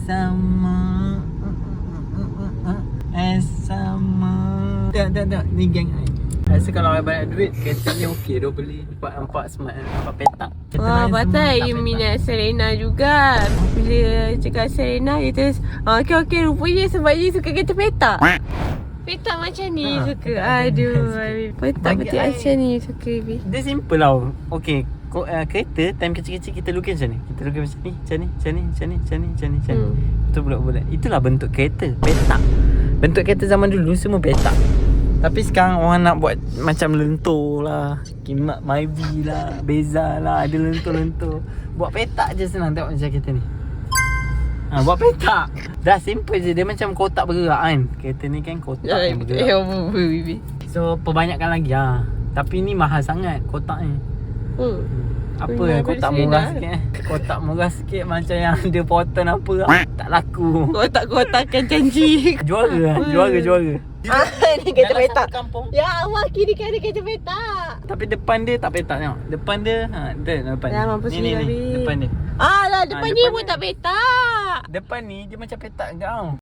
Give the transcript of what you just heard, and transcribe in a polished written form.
Sama. Sama. Tak. Ni geng ni. Rasa kalau ada banyak duit, kereta ni okey dah beli. Nampak smart, nampak petak. Kereta Wah, lain patut semua you tak minat Serena juga. Bila cakap Serena, dia terus okey, rupanya sebab you suka kereta petak. Petak macam ni suka. Aduh, petak-petak macam ni suka, Bi. Dia simple tau. Okey, kereta time kecil-kecil kita lukis macam ni. Kita lukis macam ni. Itu bulat-bulat. Itulah bentuk kereta, petak. Bentuk kereta zaman dulu semua petak. Tapi sekarang orang nak buat macam lentur lah, Kimak Myvi lah, Beza lah, ada lentur-lentur. Buat petak je senang, tengok macam kereta ni. Buat petak. Dah simple je, dia macam kotak bergerak kan. Kereta ni kan kotak yang bergerak. So perbanyakkan lagi Tapi ni mahal sangat kotak ni. Apa kotak murah sikit Kotak murah sikit macam yang ada portal apa tak laku. Kotak-kotakan janji. Juara. Ni kereta petak. Kampung. Ya Allah, kiri kan ada kereta petak. Tapi depan dia tak petak tengok. Depan dia depan. Dah mampus ni Habib. depan dia. Lah depan ni pun tak petak. Depan ni dia macam petak enggak tau.